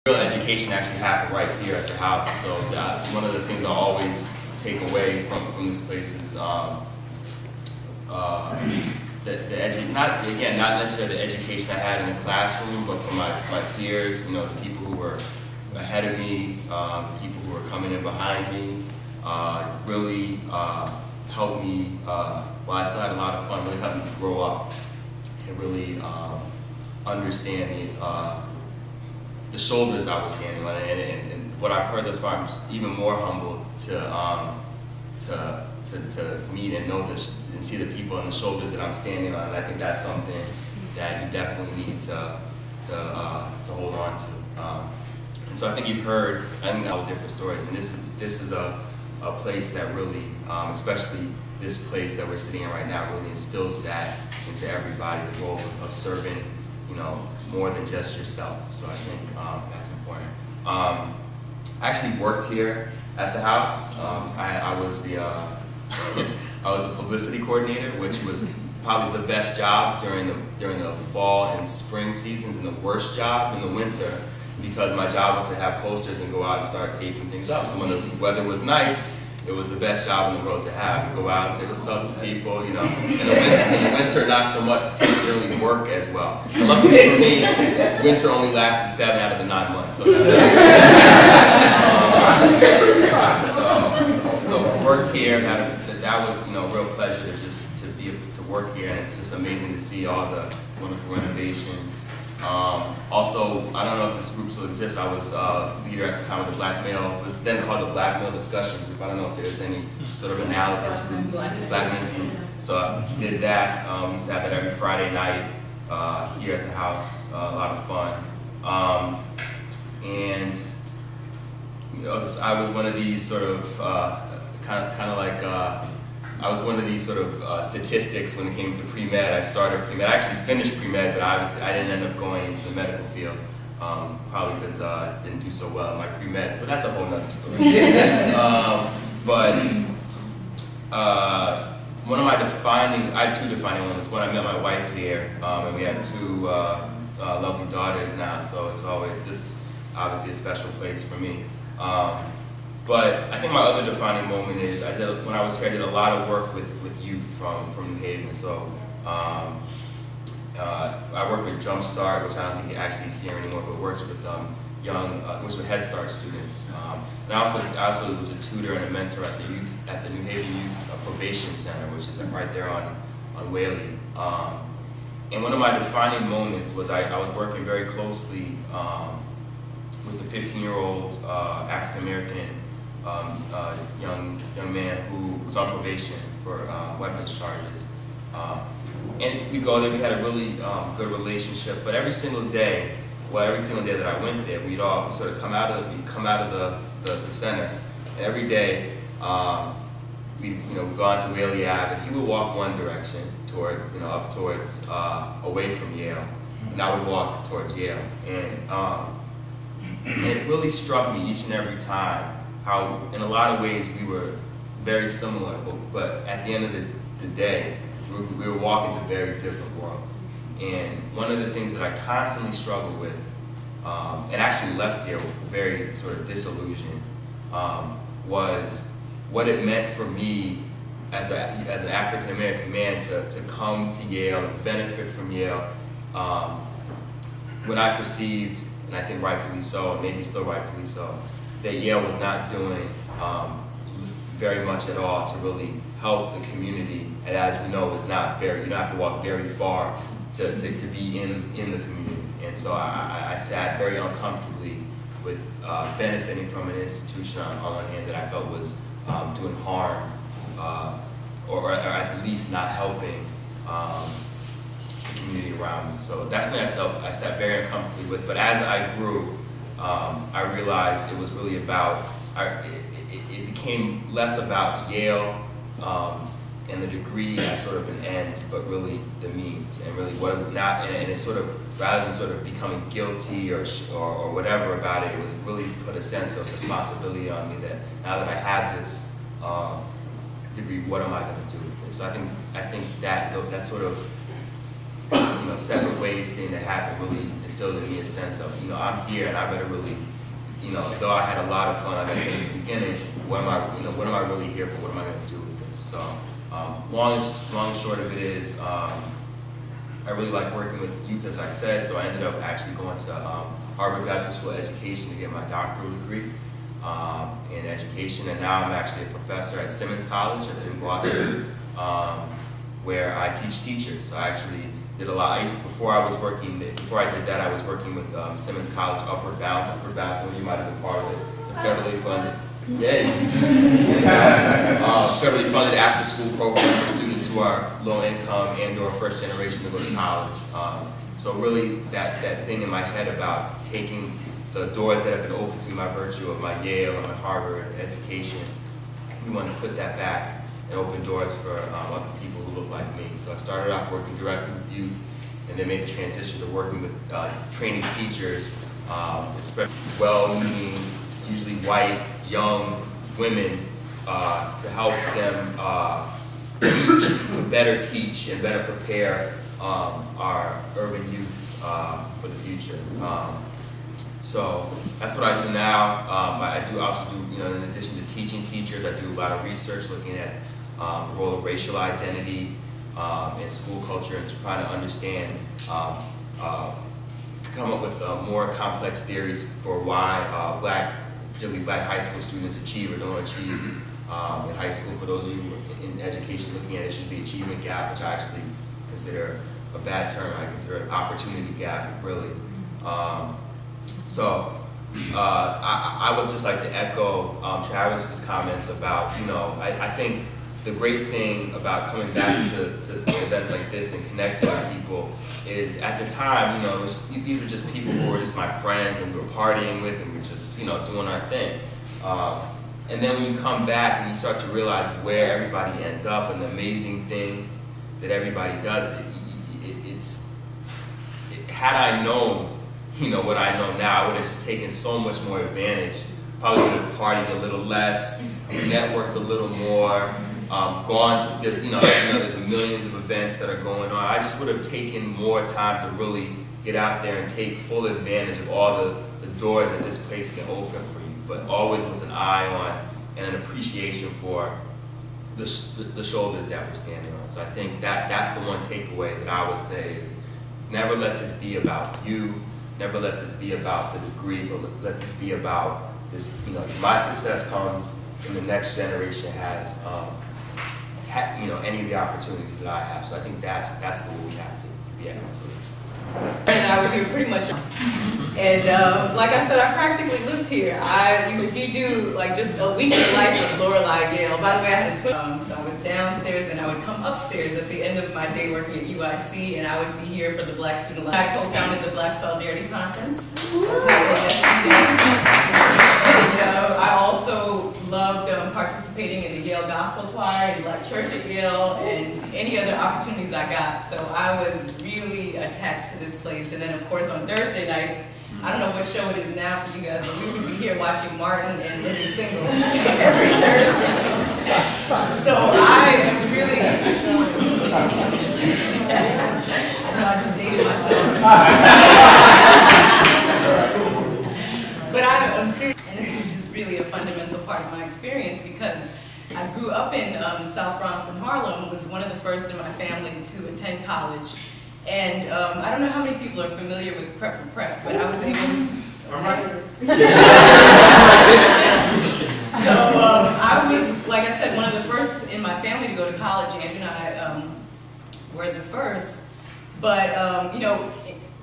Real education actually happened right here at the house. So one of the things I always take away from this place is not necessarily the education I had in the classroom, but from my peers, the people who were ahead of me, people who were coming in behind me, really helped me, I still had a lot of fun, really helped me grow up and really understand the shoulders I was standing on, and what I've heard thus far, I'm even more humbled to meet and know this and see the people on the shoulders that I'm standing on. And I think that's something that you definitely need to hold on to. And so I think you've heard all the different stories, and this is a place that really, especially this place that we're sitting in right now, really instills that into everybody, the role of serving, more than just yourself. So I think that's important. I actually worked here at the house. I was the I was a publicity coordinator, which was probably the best job during the fall and spring seasons, and the worst job in the winter, because my job was to have posters and go out and start taping things up. So when the weather was nice, it was the best job in the world to have. Go out and say what's up to people, In the winter, not so much. The teams didn't really work as well. And luckily for me, winter only lasted 7 out of the 9 months. So worked here. That was a real pleasure to work here, and it's just amazing to see all the wonderful renovations. Also, I don't know if this group still exists. I was leader at the time of the Black Male. It was then called the Black Male Discussion Group. I don't know if there's any sort of analogous group, Black Men's Group. So I did that. We used to have that every Friday night here at the house. A lot of fun. And I was one of these sort of I was one of these sort of statistics when it came to pre-med. I started pre-med. I actually finished pre-med, but obviously I didn't end up going into the medical field, probably because I didn't do so well in my pre-meds, but that's a whole nother story. One of my I had 2 defining moments. One, I met my wife here, and we have 2 lovely daughters now, so this is obviously a special place for me. But I think my other defining moment is when I was here, I did a lot of work with youth from New Haven. So I worked with Jumpstart, which I don't think it actually is here anymore, but works with works with Head Start students. And I also was a tutor and a mentor at the New Haven Youth Probation Center, which is right there on YALE. And one of my defining moments was I was working very closely with a 15-year-old African American young man who was on probation for weapons charges. And we go there, we had a really good relationship, but every single day that I went there, we'd sort of come out of the center, and every day we'd go on to YALE Ave, and he would walk one direction up towards away from Yale, and I would walk towards Yale. And it really struck me each and every time how, in a lot of ways, we were very similar, but at the end of the day, we were walking to very different worlds. And one of the things that I constantly struggled with, and actually left here very sort of disillusioned, was what it meant for me as an African American man to come to Yale and benefit from Yale, when I perceived, and I think rightfully so, and maybe still rightfully so, that Yale was not doing very much at all to really help the community, and as we know, you don't have to walk very far to be in the community. And so I sat very uncomfortably with benefiting from an institution on one hand that I felt was doing harm, or at least not helping the community around me. So that's something I sat very uncomfortably with. But as I grew, I realized it was really about, it became less about Yale and the degree as sort of an end, but really the means, and really and it sort of, rather than sort of becoming guilty or whatever about it, it would really put a sense of responsibility on me that now that I have this degree, what am I going to do with it? So I think that sort of separate ways thing that happened really instilled in me a sense of, I'm here and I better really, though I had a lot of fun, like I said in the beginning, what am I really here for? What am I going to do with this? So, long and short of it is, I really like working with youth, as I said, so I ended up actually going to Harvard Graduate School of Education to get my doctoral degree in education, and now I'm actually a professor at Simmons College in Boston, where I teach teachers. So I actually did a lot. Before I did that, I was working with Simmons College Upward Bound. Some of you might have been part of it. It's a federally funded. Federally funded after-school program for students who are low-income and/or first generation to go to college. So really, that thing in my head about taking the doors that have been opened to me by virtue of my Yale and my Harvard education, we want to put that back and open doors for other people who look like me. So I started off working directly with youth, and then made the transition to working with training teachers, especially well-meaning, usually white, young women, to help them to better teach and better prepare our urban youth for the future. So that's what I do now. I do also do, in addition to teaching teachers, I do a lot of research looking at the role of racial identity in school culture and trying to understand, come up with more complex theories for why particularly black high school students achieve or don't achieve in high school. For those of you in education looking at issues, the achievement gap, which I actually consider a bad term. I consider it an opportunity gap, really. I would just like to echo Travis's comments about, I think the great thing about coming back to events like this and connecting with people is, at the time, these were just people who were just my friends and we were partying with and we were just, doing our thing. And then when you come back and you start to realize where everybody ends up and the amazing things that everybody does, had I known, what I know now, I would have just taken so much more advantage. Probably would have partied a little less, networked a little more, gone to, there's millions of events that are going on. I just would have taken more time to really get out there and take full advantage of all the doors that this place can open for you, but always with an eye on and an appreciation for the shoulders that we're standing on. So I think that's the one takeaway that I would say is, never let this be about you. Never let this be about the degree, but let this be about this. My success comes when the next generation has, any of the opportunities that I have. So I think that's the way we have to be able to. And I was here pretty much, and like I said, I practically lived here. If you do like just a week of life at Lorelei Yale. By the way, I had a twin, so I was downstairs and I would come upstairs at the end of my day working at UIC, and I would be here for the Black Student Life. I co-founded the Black Solidarity Conference. That's and, I also loved participating in the Yale Gospel Choir and Black Church at Yale and any other opportunities I got. So I was really attached to this place. And then of course on Thursday nights, I don't know what show it is now for you guys, but we would be here watching Martin and Living Single every Thursday. So I am really, I know I just dated myself. But I'm serious, and this was just really a fundamental part of my experience because I grew up in South Bronx and Harlem, was one of the first in my family to attend college. And I don't know how many people are familiar with Prep for Prep, but I was able So I was, like I said, one of the first in my family to go to college. Andrew and I were the first. But,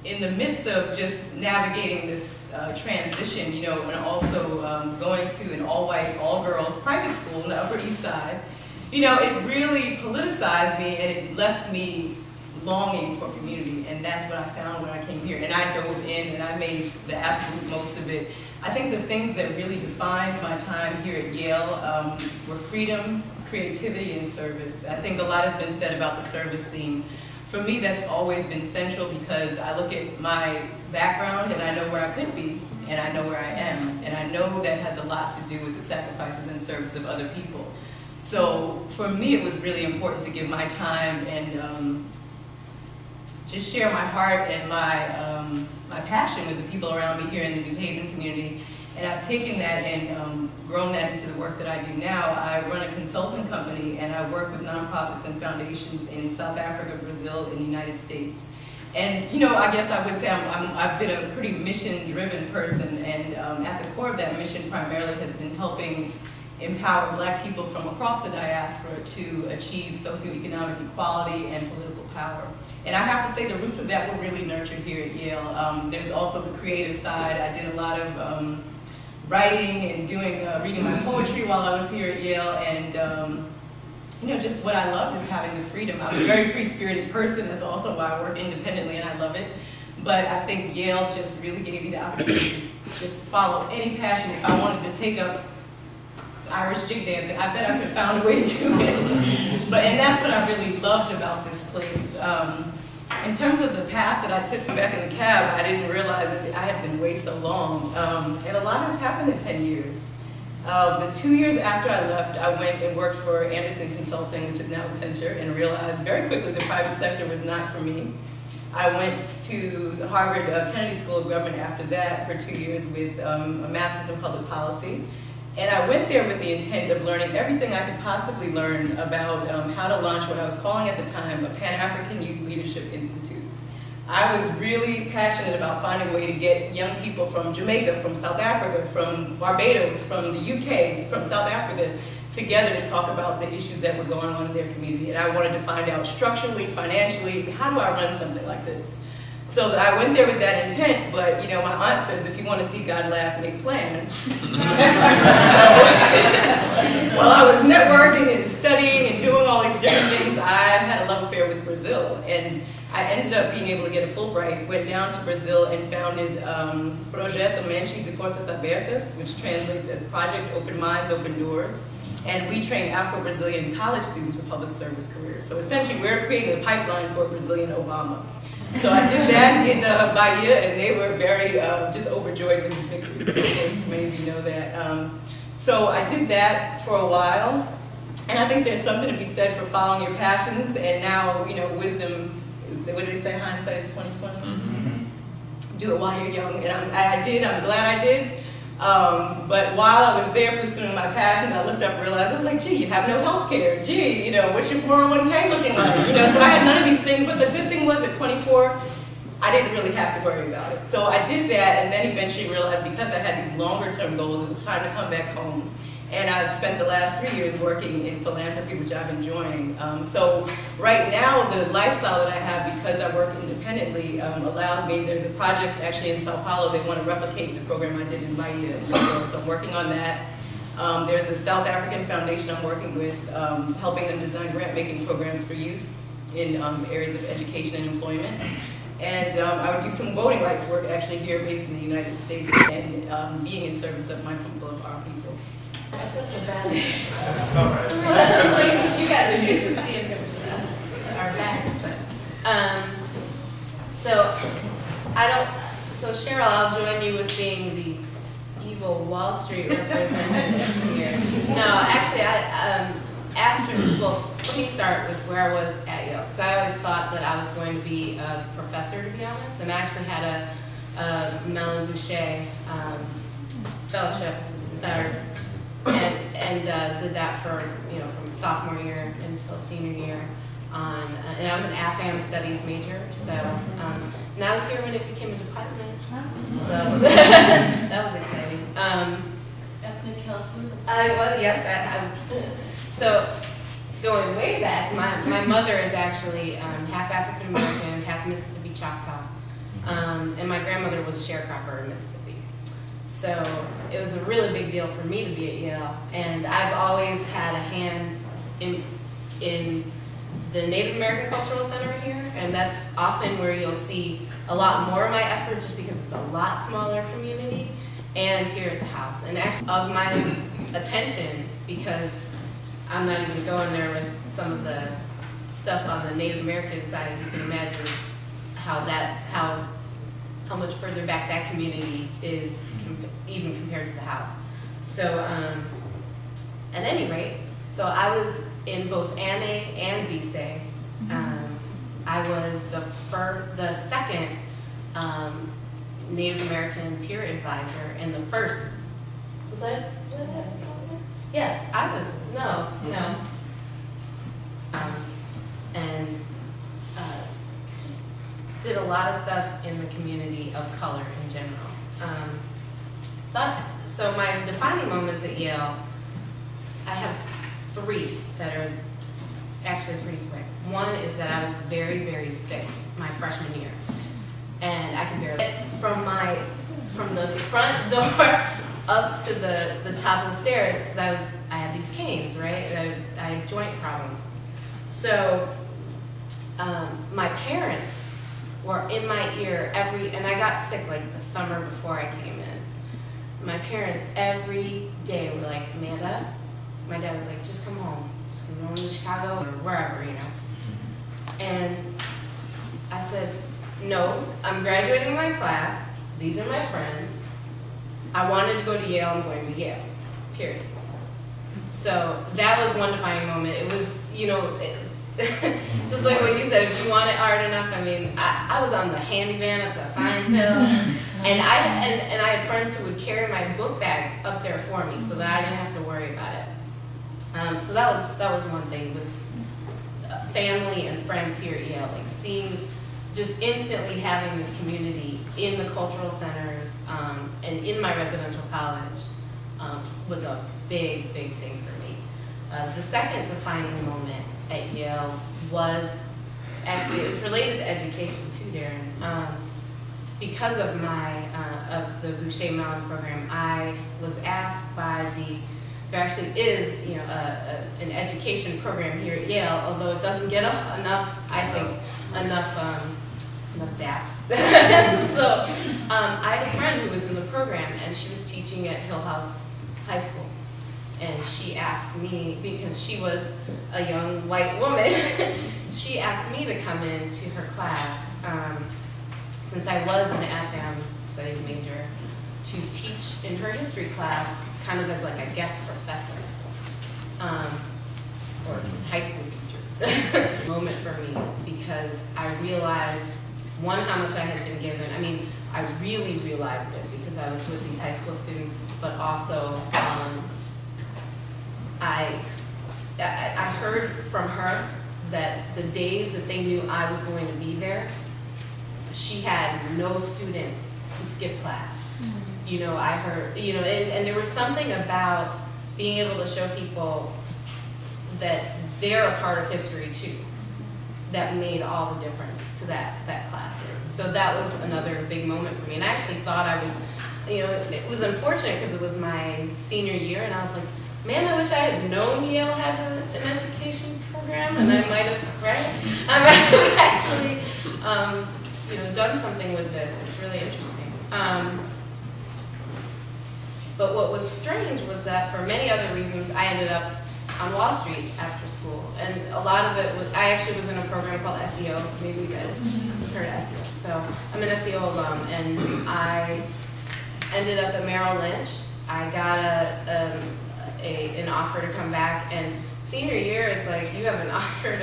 in the midst of just navigating this transition, and also going to an all-white, all-girls private school on the Upper East Side, it really politicized me and it left me longing for community, and that's what I found when I came here. And I dove in and I made the absolute most of it. I think the things that really defined my time here at Yale were freedom, creativity, and service. I think a lot has been said about the service theme. For me, that's always been central because I look at my background and I know where I could be and I know where I am. And I know that has a lot to do with the sacrifices and service of other people. So for me, it was really important to give my time and just share my heart and my passion with the people around me here in the New Haven community. And I've taken that and grown that into the work that I do now. I run a consulting company, and I work with nonprofits and foundations in South Africa, Brazil, and the United States. And I guess I would say I've been a pretty mission-driven person, and at the core of that mission primarily has been helping empower Black people from across the diaspora to achieve socioeconomic equality and political power. And I have to say the roots of that were really nurtured here at Yale. There's also the creative side. I did a lot of writing and reading my poetry while I was here at Yale, and just what I loved is having the freedom. I'm a very free-spirited person. That's also why I work independently, and I love it. But I think Yale just really gave me the opportunity to just follow any passion. If I wanted to take up Irish jig dancing, I bet I could have found a way to do it. And that's what I really loved about this place. In terms of the path that I took back in the cab, I didn't realize that I had been away so long. And a lot has happened in 10 years. The 2 years after I left, I went and worked for Anderson Consulting, which is now Accenture, and realized very quickly the private sector was not for me. I went to the Harvard Kennedy School of Government after that for 2 years with a master's in public policy. And I went there with the intent of learning everything I could possibly learn about how to launch what I was calling at the time a Pan-African Youth Leadership Institute. I was really passionate about finding a way to get young people from Jamaica, from South Africa, from Barbados, from the UK, from South Africa, together to talk about the issues that were going on in their community. And I wanted to find out structurally, financially, how do I run something like this? So I went there with that intent, but my aunt says if you want to see God laugh, make plans. So, while I was networking and studying and doing all these different things, I had a love affair with Brazil. And I ended up being able to get a Fulbright, went down to Brazil and founded Projeto Mentes e Portas Abertas, which translates as Project Open Minds, Open Doors. And we train Afro-Brazilian college students for public service careers. So essentially, we're creating a pipeline for Brazilian Obama. So I did that in Bahia, and they were very just overjoyed with this victory. Of course, many of you know that. So I did that for a while, and I think there's something to be said for following your passions. And now, wisdom is, what do they say? Hindsight is 20/20. Mm-hmm. Do it while you're young, and I did. I'm glad I did. But while I was there pursuing my passion, I looked up and realized, I was like, gee, you have no health care. Gee, what's your 401k looking like? So I had none of these things, but the good thing was at 24, I didn't really have to worry about it. So I did that, and then eventually realized because I had these longer term goals, it was time to come back home. And I've spent the last 3 years working in philanthropy, which I'm enjoying. So right now, the lifestyle that I have, because I work independently, allows me, there's a project actually in Sao Paulo, they want to replicate the program I did in Bahia. So I'm working on that. There's a South African foundation I'm working with, helping them design grant-making programs for youth in areas of education and employment. And I would do some voting rights work actually here based in the United States, and being in service of my people, of our people. That's so bad. It's all right. You guys are used to seeing our backs, but so Cheryl, I'll join you with being the evil Wall Street representative here. No, actually, let me start with where I was at Yale, because I always thought that I was going to be a professor, to be honest, and I actually had a Mellon Boucher fellowship there. And did that for, from sophomore year until senior year and I was an AFAM studies major, so, and I was here when it became a department, so that was exciting. Ethnic counselor? Yes, so going way back, my mother is actually half African American, half Mississippi Choctaw, and my grandmother was a sharecropper in Mississippi. So it was a really big deal for me to be at Yale, and I've always had a hand in the Native American Cultural Center here, and that's often where you'll see a lot more of my effort just because it's a lot smaller community, and here at the house. And actually of my attention, because I'm not even going there with some of the stuff on the Native American side, you can imagine how much further back that community is even compared to the house. So at any rate, so I was in both ANE and VSE. I was the second Native American peer advisor and the first. Was that it? Yes, I was. No. And just did a lot of stuff in the community of color in general. So my defining moments at Yale, I have 3 that are actually pretty quick. One is that I was very, very sick my freshman year, and I could barely get from the front door up to the top of the stairs because I had these canes, right? I had joint problems. So my parents were in my ear and I got sick like the summer before I came in. My parents every day were like, Amanda, my dad was like, just come home to Chicago or wherever, you know. And I said, no, I'm graduating my class. These are my friends. I wanted to go to Yale. I'm going to Yale, period. So that was one defining moment. It was, you know, just like what you said, if you want it hard enough, I mean, I was on the handy van up to Science Hill, and I had friends who would carry my book bag up there for me so that I didn't have to worry about it. So that was one thing, was family and friends here at Yale, like seeing, just instantly having this community in the cultural centers and in my residential college was a big, big thing for me. The second defining moment at Yale was, actually, it's related to education too, Darren. Because of of the Boucher Mellon program, I was asked by there actually is, you know, an education program here at Yale, although it doesn't get enough, I think, enough depth. So I had a friend who was in the program, and she was teaching at Hill House High School. And she asked me, because she was a young white woman, she asked me to come into her class, since I was an FM studies major, to teach in her history class, kind of as like a guest professor, or high school teacher. Moment for me, because I realized, one, how much I had been given. I mean, I really realized it because I was with these high school students, but also I heard from her that the days that they knew I was going to be there, she had no students who skipped class. You know, I heard, you know, and there was something about being able to show people that they're a part of history too, that made all the difference to that classroom. So that was another big moment for me. And I actually thought I was, you know, it was unfortunate because it was my senior year, and I was like, man, I wish I had known Yale had an education program, and I might have, right? I might have actually, you know, done something with this. It's really interesting. But what was strange was that for many other reasons, I ended up on Wall Street after school. And a lot of it was, I actually was in a program called SEO. Maybe you guys have heard of SEO. So I'm an SEO alum, and I ended up at Merrill Lynch. I got an offer to come back, and senior year, it's like, you have an offer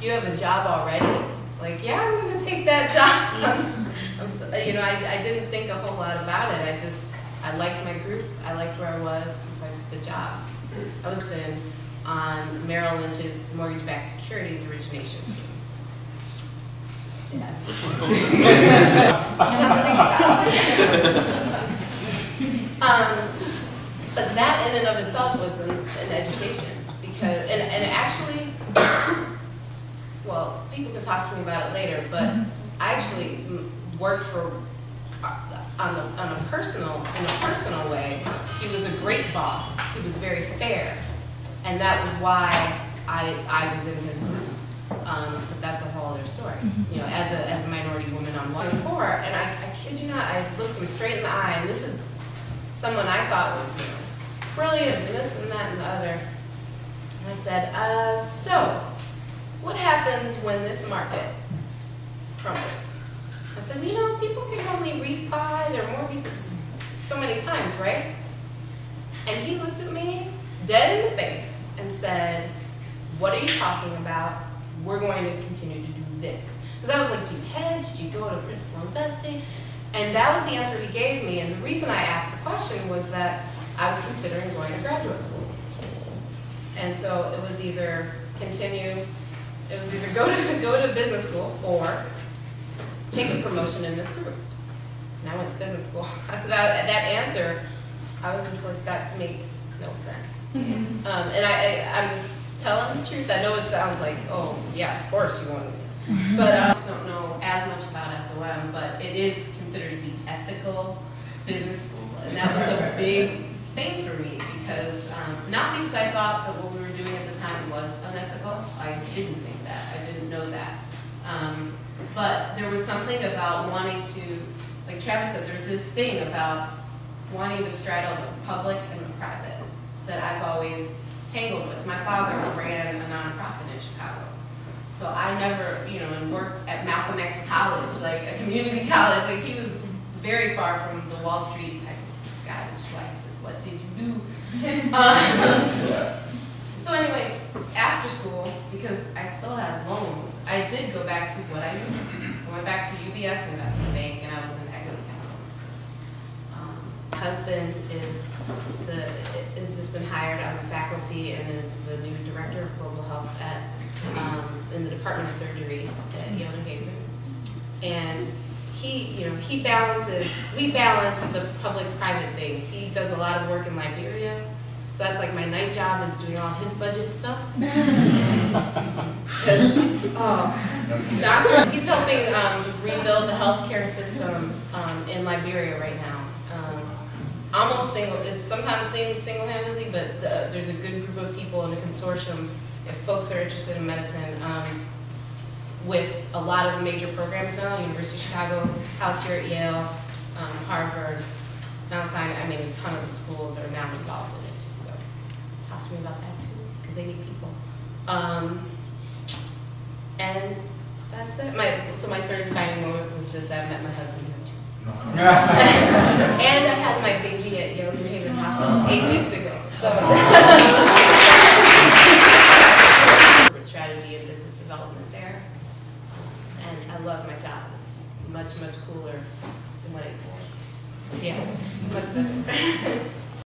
you have a job already. Like, yeah, I'm gonna take that job. You know, I didn't think a whole lot about it. I liked my group, I liked where I was, and so I took the job. I was on Merrill Lynch's mortgage-backed securities origination team. Yeah. But that in and of itself was an education, because, and actually, well, people can talk to me about it later, but I actually worked for, in a personal way. He was a great boss. He was very fair, and that was why I was in his group. But that's a whole other story. You know, as a minority woman on 104, and I kid you not, I looked him straight in the eye, and this is someone I thought was, you know, brilliant, and this and that and the other. And I said, so, what happens when this market crumbles? I said, you know, people can only refi their mortgage so many times, right? And he looked at me dead in the face and said, what are you talking about? We're going to continue to do this. Because I was like, do you hedge? Do you go to principal investing? And that was the answer he gave me. And the reason I asked the question was that I was considering going to graduate school. And so it was either go to business school or take a promotion in this group. And I went to business school. that answer, I was just like, that makes no sense to me. And I'm telling the truth. I know it sounds like, oh yeah, of course you want to. But I don't know as much about SOM, but it is considered to be ethical business school. And that was a big thing for me because, not because I thought that what we were doing at the time was unethical. I didn't think that. I didn't know that. But there was something about wanting to, like Travis said, there's this thing about wanting to straddle the public and the private that I've always tangled with. My father ran a nonprofit in Chicago. So I never, and worked at Malcolm X College, like a community college. Like he was very far from the Wall Street type of guy, which is why I said, what did you do? So anyway, after school, because I still had loans, I did go back to what I knew. I went back to UBS Investment Bank, and I was in equity capital markets. My husband has just been hired on the faculty and is the new director of global health in the Department of Surgery at YALE New Haven. And we balance the public-private thing. He does a lot of work in Liberia. So that's like my night job is doing all his budget stuff. He's helping rebuild the healthcare system in Liberia right now. It's sometimes seen single-handedly, but there's a good group of people in a consortium, if folks are interested in medicine, with a lot of the major programs now, University of Chicago, House here at Yale, Harvard, Mount Sinai. I mean, a ton of the schools are now involved in it too, so talk to me about that too, because they need people. And that's it. So my third defining moment was just that I met my husband here too. And I had my baby at Yale New Haven Hospital 8 weeks ago. So strategy and business development there. And I love my job. It's much, much cooler than what I used to. Yeah, much better.